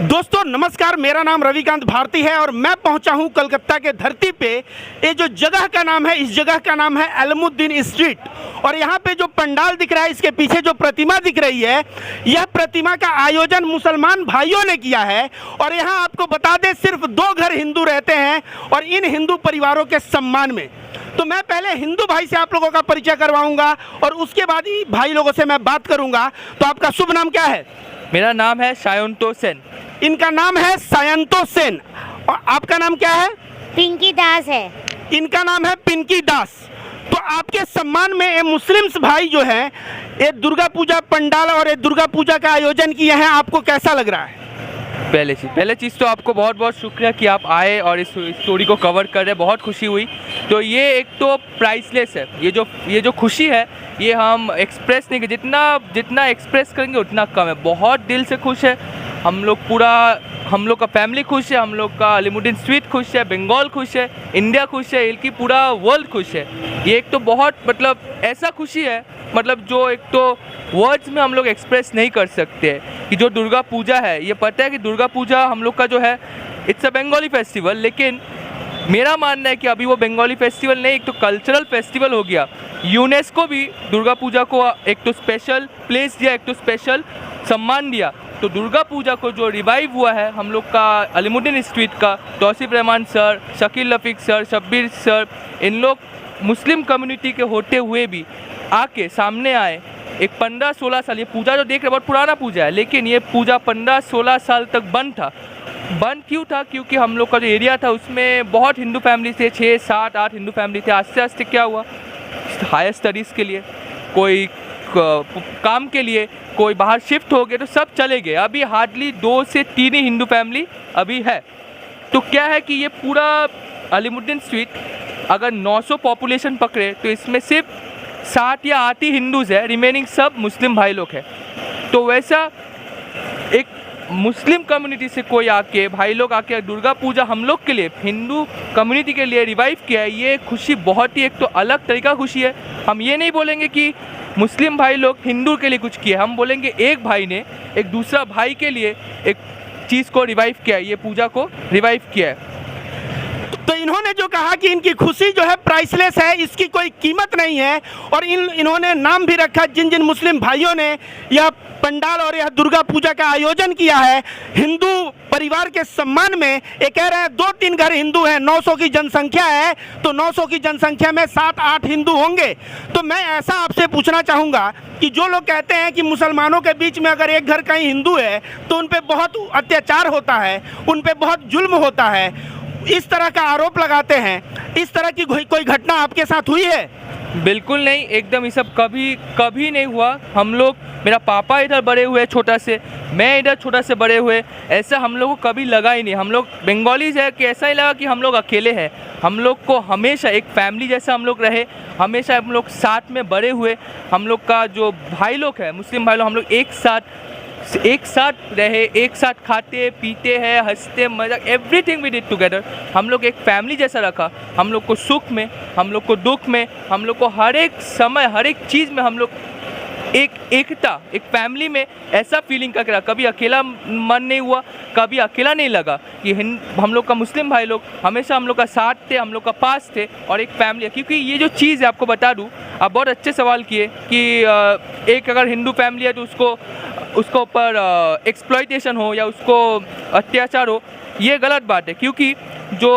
दोस्तों नमस्कार, मेरा नाम रविकांत भारती है और मैं पहुंचा हूं कलकत्ता के धरती पे। ये जो जगह का नाम है, इस जगह का नाम है अलाउद्दीन स्ट्रीट। और यहाँ पे जो पंडाल दिख रहा है, इसके पीछे जो प्रतिमा दिख रही है, यह प्रतिमा का आयोजन मुसलमान भाइयों ने किया है। और यहाँ आपको बता दें, सिर्फ 2 घर हिंदू रहते हैं और इन हिंदू परिवारों के सम्मान में। तो मैं पहले हिंदू भाई से आप लोगों का परिचय करवाऊंगा और उसके बाद ही भाई लोगों से मैं बात करूंगा। तो आपका शुभ नाम क्या है? मेरा नाम है सायंतो सेन। इनका नाम है सायंतो सेन। और आपका नाम क्या है? पिंकी दास है। इनका नाम है पिंकी दास। तो आपके सम्मान में ये मुस्लिम्स भाई जो है, ये दुर्गा पूजा पंडाल और ये दुर्गा पूजा का आयोजन किए हैं। आपको कैसा लग रहा है? पहले चीज़ तो आपको बहुत बहुत शुक्रिया कि आप आए और इस स्टोरी को कवर कर रहे हैं, बहुत खुशी हुई। तो ये एक तो प्राइसलेस है, ये जो खुशी है ये हम एक्सप्रेस नहीं, जितना एक्सप्रेस करेंगे उतना कम है। बहुत दिल से खुश है हम लोग का फैमिली खुश है, हम लोग का अलाउद्दीन स्ट्रीट खुश है, बंगाल खुश है, इंडिया खुश है, बल्कि पूरा वर्ल्ड खुश है। ये एक तो बहुत ऐसा खुशी है जो एक तो वर्ड्स में हम लोग एक्सप्रेस नहीं कर सकते कि जो दुर्गा पूजा है, ये पता है कि दुर्गा पूजा हम लोग का जो है इट्स अ बंगाली फेस्टिवल, लेकिन मेरा मानना है कि अभी वो बंगाली फेस्टिवल नहीं, एक तो कल्चरल फेस्टिवल हो गया। यूनेस्को भी दुर्गा पूजा को एक तो स्पेशल प्लेस दिया, एक तो स्पेशल सम्मान दिया। तो दुर्गा पूजा को जो रिवाइव हुआ है हम लोग का अलाउद्दीन स्ट्रीट का, तौसीफ रहमान सर, शकील रफ़ीक सर, शब्बीर सर, इन लोग मुस्लिम कम्युनिटी के होते हुए भी आके सामने आए। एक 15-16 साल, ये पूजा जो देख रहे बहुत पुराना पूजा है, लेकिन ये पूजा 15-16 साल तक बंद था। बंद क्यों था? क्योंकि हम लोग का जो एरिया था उसमें बहुत हिंदू फैमिली थे, 6, 7, 8 हिंदू फैमिली थे। आस्ते आस्ते क्या हुआ, हायर स्टडीज़ के लिए, कोई काम के लिए, कोई बाहर शिफ्ट हो गए, तो सब चले गए। अभी हार्डली 2 से 3 ही हिंदू फैमिली अभी है। तो क्या है कि ये पूरा अलाउद्दीन स्ट्रीट अगर 900 पॉपुलेशन पकड़े तो इसमें सिर्फ 7 या 8 ही हिंदूज़ है, रिमेनिंग सब मुस्लिम भाई लोग हैं। तो वैसा एक मुस्लिम कम्युनिटी से कोई आके, भाई लोग आके दुर्गा पूजा हम लोग के लिए, हिंदू कम्युनिटी के लिए रिवाइव किया है, ये खुशी बहुत ही एक तो अलग तरीका खुशी है। हम ये नहीं बोलेंगे कि मुस्लिम भाई लोग हिंदू के लिए कुछ किया, हम बोलेंगे एक भाई ने एक दूसरा भाई के लिए एक चीज़ को रिवाइव किया है, ये पूजा को रिवाइव किया है। तो इन्होंने जो कहा कि इनकी खुशी जो है प्राइसलेस है, इसकी कोई कीमत नहीं है। और इन्होंने नाम भी रखा, जिन जिन मुस्लिम भाइयों ने यह पंडाल और यह दुर्गा पूजा का आयोजन किया है हिंदू परिवार के सम्मान में। ये कह रहे हैं 2-3 घर हिंदू हैं, 900 की जनसंख्या है, तो 900 की जनसंख्या में 7-8 हिंदू होंगे। तो मैं ऐसा आपसे पूछना चाहूँगा कि जो लोग कहते हैं कि मुसलमानों के बीच में अगर एक घर कहीं हिंदू है तो उन पर बहुत अत्याचार होता है, उन पर बहुत जुल्म होता है, इस तरह का आरोप लगाते हैं, इस तरह की कोई घटना आपके साथ हुई है? बिल्कुल नहीं, एकदम ये सब कभी नहीं हुआ। हम लोग, मेरा पापा इधर बड़े हुए छोटा से, मैं इधर छोटा से बड़े हुए, ऐसा हम लोग को कभी लगा ही नहीं। हम लोग बंगालीज है कि ऐसा ही लगा कि हम लोग अकेले हैं। हम लोग को हमेशा एक फैमिली जैसा हम लोग रहे, हमेशा हम लोग साथ में बड़े हुए। हम लोग का जो भाई लोग हैं, मुस्लिम भाई लोग, हम लोग एक साथ रहे, एक साथ खाते पीते हैं, हंसते मजाक, एवरीथिंग वी डिड टुगेदर। हम लोग एक फैमिली जैसा रखा। हम लोग को सुख में, हम लोग को दुख में, हम लोग को हर एक समय, हर एक चीज़ में हम लोग एकता, एक फैमिली में ऐसा फीलिंग करके रहा। कभी अकेला मन नहीं हुआ, कभी अकेला नहीं लगा कि हम लोग का मुस्लिम भाई लोग हमेशा हम लोग का साथ थे, हम लोग का पास थे और एक फैमिली है। क्योंकि ये जो चीज़ है, आपको बता दूँ, आप बहुत अच्छे सवाल किए कि एक अगर हिंदू फैमिली है तो उसको ऊपर एक्सप्लॉइटेशन हो या उसको अत्याचार हो, ये गलत बात है। क्योंकि जो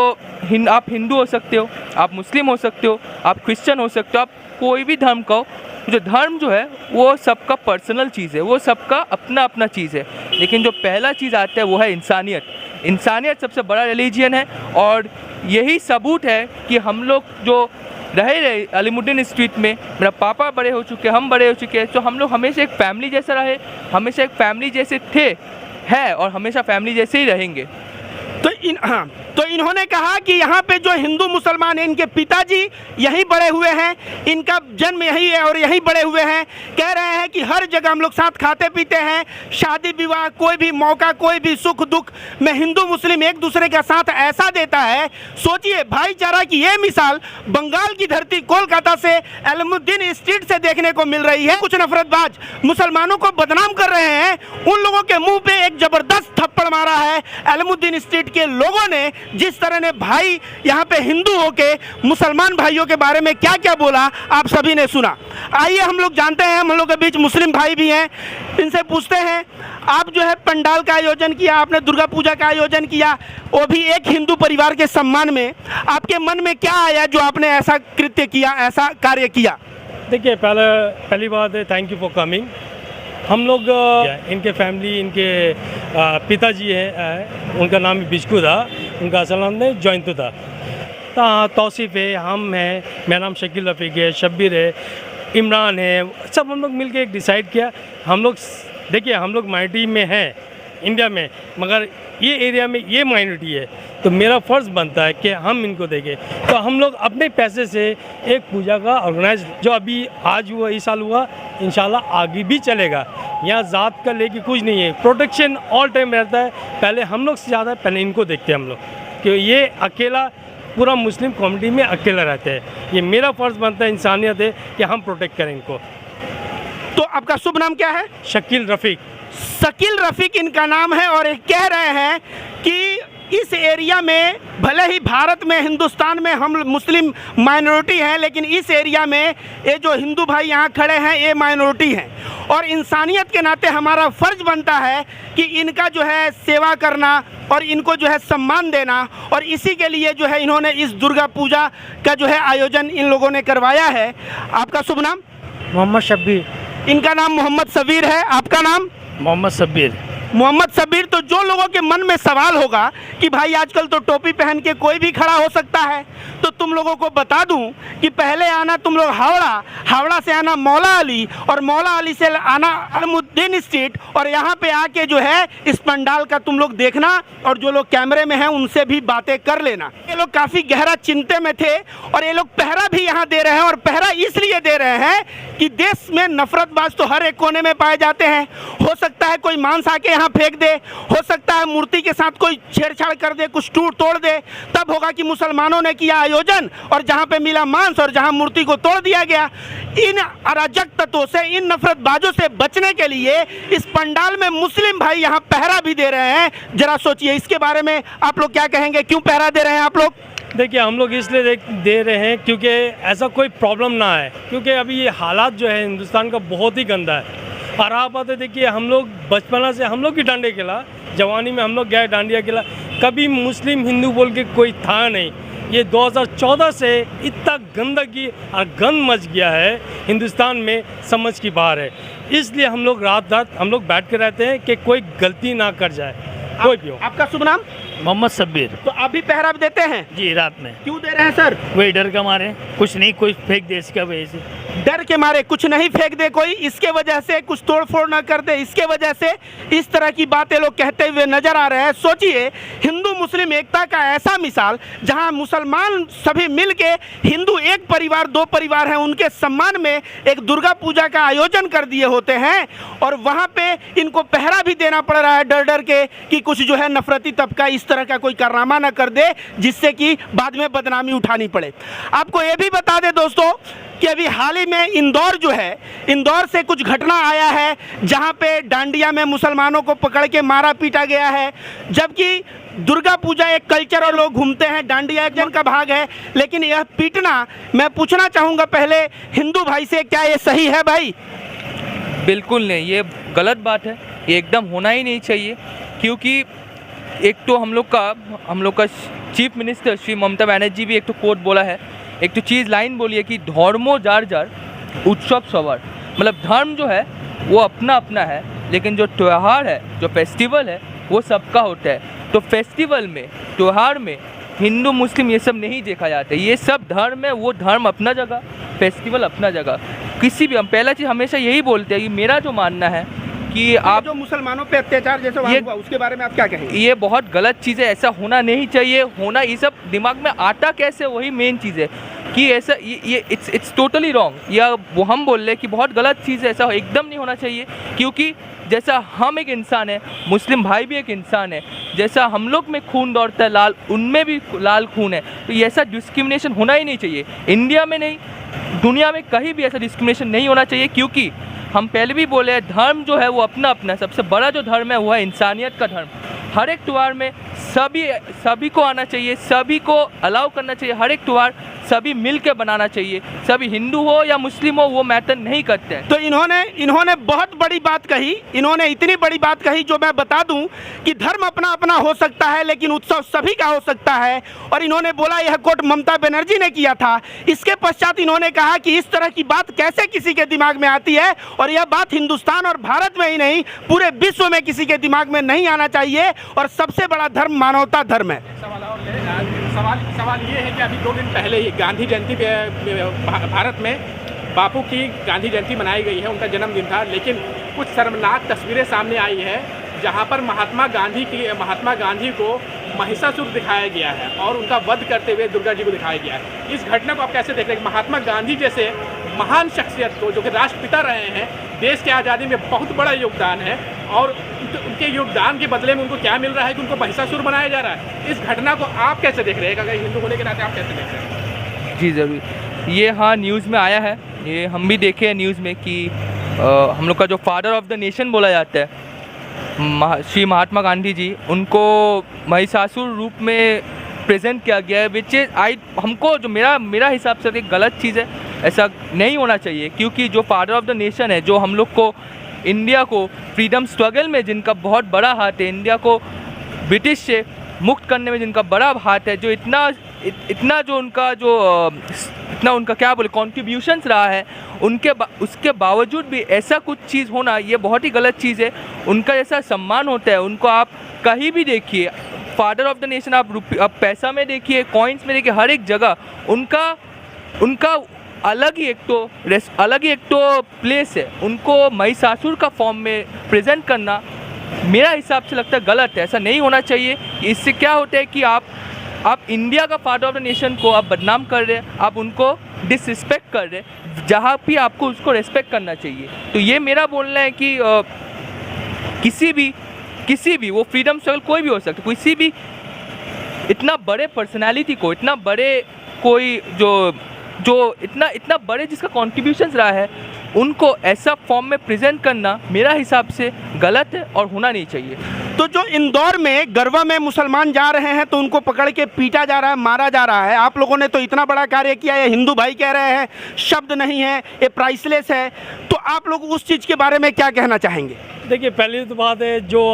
आप हिंदू हो सकते हो, आप मुस्लिम हो सकते हो, आप क्रिश्चियन हो सकते हो, आप कोई भी धर्म का हो, जो धर्म जो है वो सबका पर्सनल चीज़ है, वो सबका अपना अपना चीज़ है। लेकिन जो पहला चीज़ आता है वो है इंसानियत। इंसानियत सबसे बड़ा रिलीजियन है और यही सबूत है कि हम लोग जो रहे अलाउद्दीन स्ट्रीट में, मेरा पापा बड़े हो चुके, हम बड़े हो चुके हैं, तो हम लोग हमेशा एक फैमिली जैसा रहे, हमेशा एक फैमिली जैसे थे, है और हमेशा फैमिली जैसे ही रहेंगे। तो तो इन्होंने कहा कि यहाँ पे जो हिंदू मुसलमान हैं, इनके पिताजी यहीं बड़े हुए हैं, इनका जन्म यहीं है और यहीं बड़े हुए हैं। कह रहे हैं कि हर जगह हम लोग साथ खाते पीते हैं, शादी विवाह, कोई भी मौका, कोई भी सुख दुख में हिंदू मुस्लिम एक दूसरे का साथ ऐसा देता है। सोचिए भाईचारा की ये मिसाल बंगाल की धरती कोलकाता से अलमुद्दीन स्ट्रीट से देखने को मिल रही है। कुछ नफरतबाज मुसलमानों को बदनाम कर रहे हैं, उन लोगों के मुंह पे एक जबरदस्त थप्पड़ मारा है अलमुद्दीन स्ट्रीट के लोगों ने। जिस तरह ने भाई यहाँ पे हिंदू होके मुसलमान भाइयों के बारे में क्या क्या बोला आप सभी ने सुना। आइए हम लोग जानते हैं, हम लोग के बीच मुस्लिम भाई भी हैं, इनसे पूछते हैं, आप जो है पंडाल का आयोजन किया, आपने दुर्गा पूजा का आयोजन किया, वो भी एक हिंदू परिवार के सम्मान में, आपके मन में क्या आया जो आपने ऐसा कृत्य किया, ऐसा कार्य किया? देखिए, पहली बात है थैंक यू फॉर कमिंग। हम लोग इनके फैमिली, इनके पिताजी हैं, उनका नाम बिस्कू था, उनका असल नाम है जॉइंतू था। तौसीफ़ है, हम हैं, मेरा नाम शकील रफ़ीक है, शब्बीर है, इमरान है, सब हम लोग मिल के एक डिसाइड किया। हम लोग देखिए, हम लोग माइनॉरिटी में हैं इंडिया में, मगर ये एरिया में ये माइनॉरिटी है, तो मेरा फ़र्ज़ बनता है कि हम इनको देखें। तो हम लोग अपने पैसे से एक पूजा का ऑर्गेनाइज, जो अभी आज हुआ, इस साल हुआ, इंशाल्लाह आगे भी चलेगा। यहाँ ज़ात का लेके कुछ नहीं है, प्रोटेक्शन ऑल टाइम रहता है। पहले हम लोग से ज़्यादा पहले इनको देखते हैं हम लोग, कि ये अकेला पूरा मुस्लिम कम्युनिटी में अकेला रहते हैं। ये मेरा फ़र्ज़ बनता है, इंसानियत है कि हम प्रोटेक्ट करें इनको। तो आपका शुभ नाम क्या है? शकील रफ़ीक। शकील रफ़ीक इनका नाम है, और कह रहे हैं कि इस एरिया में, भले ही भारत में, हिंदुस्तान में हम मुस्लिम माइनॉरिटी हैं, लेकिन इस एरिया में ये जो हिंदू भाई यहाँ खड़े हैं ये माइनॉरिटी हैं, और इंसानियत के नाते हमारा फ़र्ज़ बनता है कि इनका जो है सेवा करना और इनको जो है सम्मान देना। और इसी के लिए जो है इन्होंने इस दुर्गा पूजा का जो है आयोजन इन लोगों ने करवाया है। आपका शुभ नाम? मोहम्मद शब्बीर। इनका नाम मोहम्मद सबीर है, आपका नाम? मोहम्मद शब्बीर। मोहम्मद सबीर। तो जो लोगों के मन में सवाल होगा कि भाई आजकल तो टोपी पहन के कोई भी खड़ा हो सकता है, तो तुम लोगों को बता दूं कि पहले आना तुम लोग हावड़ा, हावड़ा से आना मौला अली, और मौला अली से आना अलमुद्दीन स्ट्रीट, और यहाँ पे आके जो है इस पंडाल का तुम लोग देखना, और जो लोग कैमरे में हैं उनसे भी बातें कर लेना। ये लोग काफ़ी गहरा चिंते में थे, और ये लोग पहरा भी यहाँ दे रहे हैं, और पहरा इसलिए दे रहे हैं कि देश में नफरतबाज तो हर एक कोने में पाए जाते हैं। हो सकता है कोई मांस आके यहाँ फेंक दे, हो सकता है मूर्ति के साथ कोई छेड़छाड़ कर दे, कुछ टूट तोड़ दे, तब होगा कि मुसलमानों ने किया आयोजन, और जहाँ पे मिला मांस और जहाँ मूर्ति को तोड़ दिया गया। इन अराजक तत्वों से, इन नफरतबाजों से बचने के लिए इस पंडाल में मुस्लिम भाई यहाँ पहरा भी दे रहे हैं। जरा सोचिए इसके बारे में आप लोग क्या कहेंगे, क्यों पहरा दे रहे हैं आप लोग? देखिए, हम लोग इसलिए दे रहे हैं क्योंकि ऐसा कोई प्रॉब्लम ना है, क्योंकि अभी ये हालात जो है हिंदुस्तान का बहुत ही गंदा है। और आप बात है, देखिए हम लोग बचपना से हम लोग भी डांडिया खेला, जवानी में हम लोग गए डांडिया खेला, कभी मुस्लिम हिंदू बोल के कोई था नहीं। ये 2014 से इतना गंदगी और गंद मच गया है हिंदुस्तान में, समझ की बाहर है। इसलिए हम लोग रात रात हम लोग बैठ के रहते हैं कि कोई गलती ना कर जाए, कोई भी हो। आपका शुभ नाम? मोहम्मद शब्बीर। तो आप भी पहरा देते हैं? जी, रात में। क्यों दे रहे हैं सर? वही डर का मारे, कुछ नहीं, कोई फेंक दे इसका वजह से। डर के मारे कुछ नहीं फेंक दे कोई, इसके वजह से कुछ तोड़फोड़ ना कर दे, इसके वजह से इस तरह की बातें लोग कहते हुए नजर आ रहे हैं। सोचिए, हिंदू मुस्लिम एकता का ऐसा मिसाल, जहां मुसलमान सभी मिल के, हिंदू एक परिवार दो परिवार हैं, उनके सम्मान में एक दुर्गा पूजा का आयोजन कर दिए होते हैं, और वहां पे इनको पहरा भी देना पड़ रहा है डर डर के कि कुछ जो है नफरती तबका इस तरह का कोई कारनामा ना कर दे जिससे कि बाद में बदनामी उठानी पड़े। आपको ये भी बता दें दोस्तों कि अभी हाल ही में इंदौर जो है, इंदौर से कुछ घटना आया है जहां पे डांडिया में मुसलमानों को पकड़ के मारा पीटा गया है, जबकि दुर्गा पूजा एक कल्चर और लोग घूमते हैं, डांडिया एक जन का भाग है, लेकिन यह पीटना, मैं पूछना चाहूँगा पहले हिंदू भाई से, क्या ये सही है भाई? बिल्कुल नहीं, ये गलत बात है, ये एकदम होना ही नहीं चाहिए। क्योंकि एक तो हम लोग का चीफ मिनिस्टर श्री ममता बनर्जी भी एक तो कोट बोला है, एक तो चीज़ लाइन बोली है कि धर्मो जार जार उत्सव सवार, मतलब धर्म जो है वो अपना अपना है, लेकिन जो त्यौहार है, जो फेस्टिवल है, वो सबका होता है। तो फेस्टिवल में, त्यौहार में हिंदू मुस्लिम ये सब नहीं देखा जाता, ये सब धर्म है, वो धर्म अपना जगह, फेस्टिवल अपना जगह। किसी भी, हम पहला चीज़ हमेशा यही बोलते हैं कि मेरा जो मानना है कि आप जो मुसलमानों पे अत्याचार जैसे वहाँ ये- हुआ उसके बारे में आप क्या कहेंगे? ये बहुत गलत चीज़ है, ऐसा होना नहीं चाहिए। होना ये सब दिमाग में आता कैसे, वही मेन चीज़ है कि ऐसा ये इट्स टोटली रॉन्ग। या वो हम बोल रहे हैं कि बहुत गलत चीज़ है, ऐसा एकदम नहीं होना चाहिए। क्योंकि जैसा हम एक इंसान है, मुस्लिम भाई भी एक इंसान है, जैसा हम लोग में खून दौड़ता है लाल, उनमें भी लाल खून है। तो ये ऐसा डिस्क्रिमिनेशन होना ही नहीं चाहिए, इंडिया में नहीं, दुनिया में कहीं भी ऐसा डिस्क्रिमिनेशन नहीं होना चाहिए। क्योंकि हम पहले भी बोले हैं, धर्म जो है वो अपना अपना, सबसे बड़ा जो धर्म है वो है इंसानियत का धर्म। हर एक त्योहार में सभी को आना चाहिए, सभी को अलाउ करना चाहिए, हर एक त्यौहार सभी मिल के बनाना चाहिए। सभी हिंदू हो या मुस्लिम हो वो मैटर नहीं करते हैं। तो इन्होंने बहुत बड़ी बात कही। इन्होंने इतनी बड़ी बात कही जो मैं बता दूं कि धर्म अपना अपना हो सकता है लेकिन उत्सव सभी का हो सकता है। और इन्होंने बोला, यह कोट ममता बनर्जी ने किया था। इसके पश्चात इन्होंने कहा कि इस तरह की बात कैसे किसी के दिमाग में आती है, और यह बात हिंदुस्तान और भारत में ही नहीं पूरे विश्व में किसी के दिमाग में नहीं आना चाहिए। और सबसे बड़ा धर्म मानवता धर्म है। सवाल ये है कि अभी 2 दिन पहले ही गांधी जयंती भारत में बापू की गांधी जयंती मनाई गई है, उनका जन्मदिन था। लेकिन कुछ शर्मनाक तस्वीरें सामने आई है जहां पर महात्मा गांधी को महिषासुर दिखाया गया है और उनका वध करते हुए दुर्गा जी को दिखाया गया है। इस घटना को आप कैसे देख रहे हैं? महात्मा गांधी जैसे महान शख्सियत को, जो कि राष्ट्रपिता रहे हैं, देश की आज़ादी में बहुत बड़ा योगदान है, और उनके योगदान के बदले में उनको क्या मिल रहा है कि उनको महिषासुर बनाया जा रहा है। इस घटना को आप कैसे देख रहे हैं? अगर हिंदू होने के नाते आप कैसे देख रहे हैं? जी ज़रूर, ये हाँ न्यूज़ में आया है, ये हम भी देखे हैं न्यूज़ में कि हम लोग का जो फादर ऑफ द नेशन बोला जाता है श्री महात्मा गांधी जी, उनको महिषासुर रूप में प्रेजेंट किया गया है, विच इज़ हमको जो मेरा हिसाब से एक गलत चीज़ है। ऐसा नहीं होना चाहिए, क्योंकि जो फादर ऑफ द नेशन है, जो हम लोग को इंडिया को फ्रीडम स्ट्रगल में जिनका बहुत बड़ा हाथ है, इंडिया को ब्रिटिश से मुक्त करने में जिनका बड़ा हाथ है, जो इतना उनका क्या बोले कॉन्ट्रीब्यूशंस रहा है, उसके बावजूद भी ऐसा कुछ चीज़ होना ये बहुत ही गलत चीज़ है। उनका जैसा सम्मान होता है, उनको आप कहीं भी देखिए, फादर ऑफ द नेशन आप पैसा में देखिए, कॉइन्स में देखिए, हर एक जगह उनका अलग ही एक तो प्लेस है। उनको महिषासुर का फॉर्म में प्रेजेंट करना मेरा हिसाब से लगता है गलत है, ऐसा नहीं होना चाहिए। इससे क्या होता है कि आप इंडिया का फादर ऑफ द नेशन को आप बदनाम कर रहे हैं, आप उनको डिसरिस्पेक्ट कर रहे हैं, जहाँ भी आपको उसको रिस्पेक्ट करना चाहिए। तो ये मेरा बोलना है कि किसी भी वो फ्रीडम स्ट्रगल कोई भी हो सकता है, किसी भी इतना बड़े पर्सनालिटी को, इतना बड़े कोई जो इतना बड़े जिसका कॉन्ट्रीब्यूशंस रहा है, उनको ऐसा फॉर्म में प्रेजेंट करना मेरा हिसाब से गलत है और होना नहीं चाहिए। तो जो इंदौर में गरबा में मुसलमान जा रहे हैं तो उनको पकड़ के पीटा जा रहा है, मारा जा रहा है। आप लोगों ने तो इतना बड़ा कार्य किया है, हिंदू भाई कह रहे हैं शब्द नहीं है, ये प्राइसलेस है। तो आप लोग उस चीज़ के बारे में क्या कहना चाहेंगे? देखिए, पहली तो बात है, जो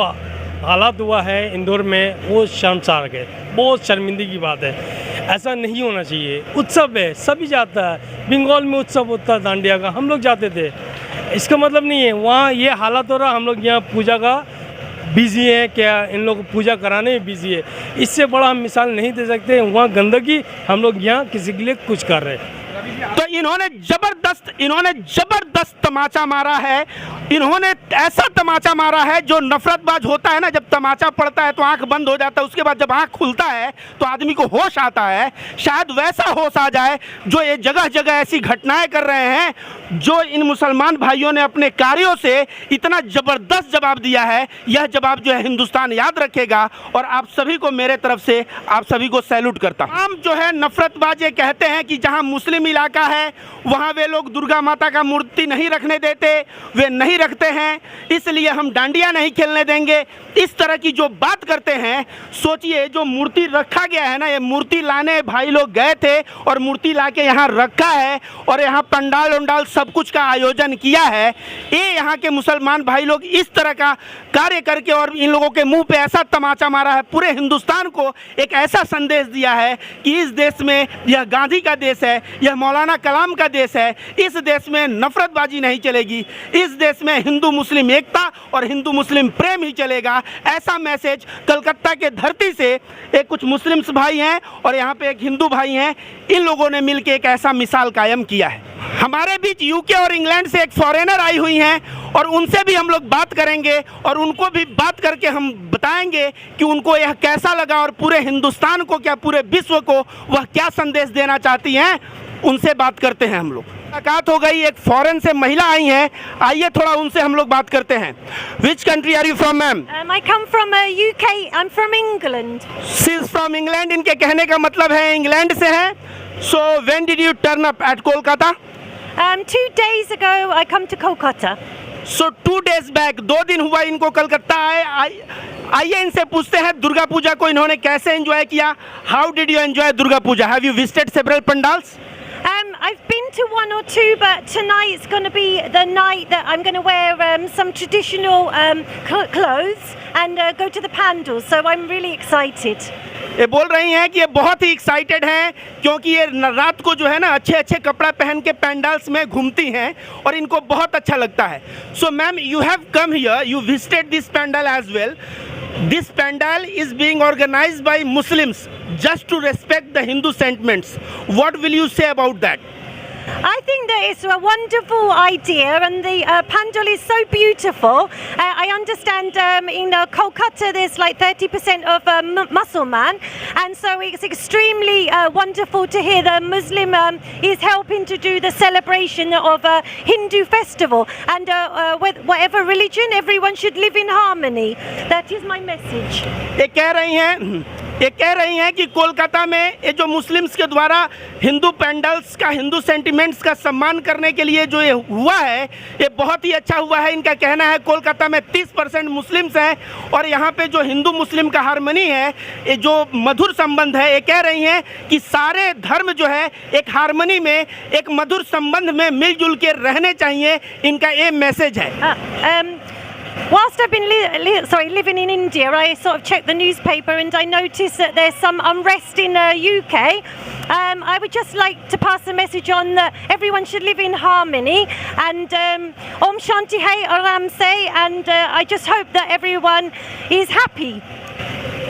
हालात हुआ है इंदौर में वो शर्मसार है, बहुत शर्मिंदगी की बात है। ऐसा नहीं होना चाहिए। उत्सव है, सभी जाता है, बंगाल में उत्सव होता है दांडिया का, हम लोग जाते थे। इसका मतलब नहीं है वहाँ ये हालात हो रहा, हम लोग यहाँ पूजा का बिजी है, क्या इन लोग पूजा कराने में बिजी है। इससे बड़ा हम मिसाल नहीं दे सकते। वहाँ गंदगी, हम लोग यहाँ किसी के लिए कुछ कर रहे हैं। तो इन्होंने जबरदस्त तमाचा मारा है। इन्होंने ऐसा तमाचा मारा है जो नफरतबाज होता है ना, जब तमाचा पड़ता है तो आंख बंद हो जाता है, उसके बाद जब आंख खुलता है तो आदमी को होश आता है। शायद वैसा होश आ जाए जो ये जगह जगह ऐसी घटनाएं कर रहे हैं, जो इन मुसलमान भाइयों ने अपने कार्यों से इतना ज़बरदस्त जवाब दिया है। यह जवाब जो है हिंदुस्तान याद रखेगा, और आप सभी को मेरे तरफ से आप सभी को सैल्यूट करता हूँ। हम जो है नफरतबाज ये कहते हैं कि जहाँ मुस्लिम इलाका है वहाँ वे लोग दुर्गा माता का मूर्ति नहीं रखने देते, वे नहीं रखते हैं, इसलिए हम डांडिया नहीं खेलने देंगे। इस तरह की जो बात करते हैं, सोचिए जो मूर्ति रखा गया है ना, ये मूर्ति लाने भाई लोग गए थे और मूर्ति लाके यहाँ रखा है, और यहाँ पंडाल उंडाल सब कुछ का आयोजन किया है। ये यहाँ के मुसलमान भाई लोग इस तरह का कार्य करके और इन लोगों के मुंह पे ऐसा तमाचा मारा है, पूरे हिंदुस्तान को एक ऐसा संदेश दिया है कि इस देश में यह गांधी का देश है, यह मौलाना कलाम का देश है, इस देश में नफरतबाजी नहीं चलेगी, इस देश में हिंदू मुस्लिम एकता और हिंदू मुस्लिम प्रेम ही चलेगा। ऐसा मैसेज कलकत्ता के धरती से एक कुछ मुस्लिम्स भाई हैं और यहाँ पे एक हिंदू भाई हैं, इन लोगों ने मिलकर एक ऐसा मिसाल कायम किया है। हमारे बीच यूके और इंग्लैंड से एक फॉरेनर आई हुई हैं और उनसे भी हम लोग बात करेंगे और उनको भी बात करके हम बताएंगे कि उनको यह कैसा लगा और पूरे हिंदुस्तान को क्या, पूरे विश्व को वह क्या संदेश देना चाहती हैं। उनसे बात करते हैं हम लोग। मुलाकात हो गई, एक फॉरेन से महिला आई हैं, आइए थोड़ा उनसे हम लोग बात करते हैं। Which country are you from ma'am? I come from UK. I'm from England. She is from England. इनके कहने का मतलब है इंग्लैंड से है। So when did you turn up at Kolkata? 2 days ago, I come to Kolkata. So 2 days back, 2 दिन हुआ इनको कलकत्ता आइए इनसे पूछते हैं दुर्गा पूजा को इन्होंने कैसे एंजॉय किया। How did you enjoy Durga Puja? Have you visited several pandals? I've been to 1 or 2, but tonight's going to be the night that I'm going to wear some traditional clothes and go to the pandals. So I'm really excited. ये बोल रही हैं कि ये बहुत ही excited हैं क्योंकि ये रात को जो है ना अच्छे अच्छे कपड़ा पहन के पंडाल्स में घूमती हैं और इनको बहुत अच्छा लगता है। So ma'am, you have come here, you visited this pandal as well. This pandal is being organized by Muslims just to respect the Hindu sentiments. What will you say about that? I think that it's a wonderful idea, and the pandal is so beautiful. I understand in Kolkata there's like 30% of Muslim, and so it's extremely wonderful to hear the Muslim is helping to do the celebration of a Hindu festival. And with whatever religion, everyone should live in harmony. That is my message. ये कह रही हैं कि कोलकाता में ये जो Muslims के द्वारा हिंदू पैंडल्स का, हिंदू सेंटिमेंट्स का सम्मान करने के लिए जो ये हुआ है, ये बहुत ही अच्छा हुआ है। इनका कहना है कोलकाता में 30% मुस्लिम्स हैं और यहाँ पे जो हिंदू मुस्लिम का हार्मनी है, ये जो मधुर संबंध है, ये कह रही हैं कि सारे धर्म जो है एक हार्मनी में, एक मधुर संबंध में मिलजुल के रहने चाहिए। इनका ये मैसेज है। Whilst I've been living in India, I sort of checked the newspaper and I noticed that there's some unrest in UK. I would just like to pass a message on that everyone should live in harmony, and Om Shanti Hai Aram Se, and I just hope that everyone is happy.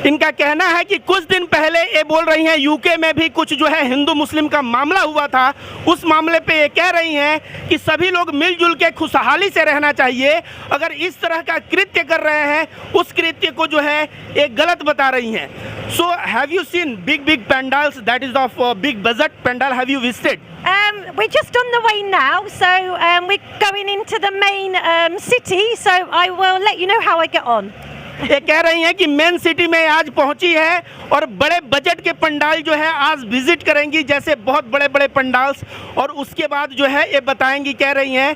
इनका कहना है कि कुछ दिन पहले ये बोल रही हैं यूके में भी कुछ जो है हिंदू मुस्लिम का मामला हुआ था, उस मामले पे ये कह रही हैं कि सभी लोग मिलजुल के खुशहाली से रहना चाहिए। अगर इस तरह का कृत्य कर रहे हैं, उस कृत्य को जो है एक गलत बता रही हैं। So have you seen big pandals that is of big budget pandal? Have you visited? We're just on the way now, so we're going into the main city, so I will let you know how I get on. ये कह रही हैं कि main city में आज पहुंची है और बड़े बजट के पंडाल जो है आज विजिट करेंगी, जैसे बहुत बड़े बड़े पंडाल्स, और उसके बाद जो है ये बताएंगी, कह रही हैं।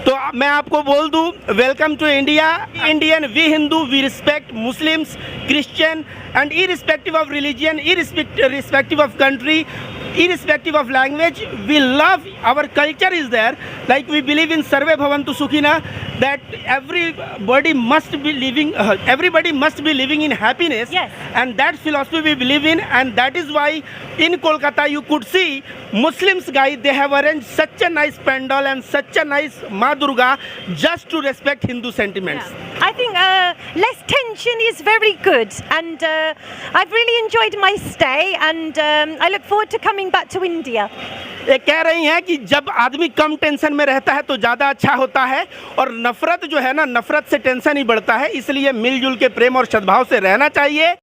तो मैं आपको बोल दूं, welcome to India. Indian, we Hindu, we respect Muslims, Christian, and irrespective of religion, irrespective of country, irrespective of language, we love our culture is there. Like we believe in Sarve Bhavantu Sukhina, that everybody must be living in happiness. Yes. And that philosophy we believe in, and that is why in Kolkata you could see Muslims guys, they have arranged such a nice pandal and such a nice Ma Durga just to respect Hindu sentiments. Yeah. I think less tension is very good, and I've really enjoyed my stay, and I look forward to coming back to India. ये कह रही हैं कि जब आदमी कम tension में रहता है तो ज़्यादा अच्छा होता है, और नफरत जो है ना, नफरत से टेंशन ही बढ़ता है, इसलिए मिलजुल के प्रेम और सद्भाव से रहना चाहिए।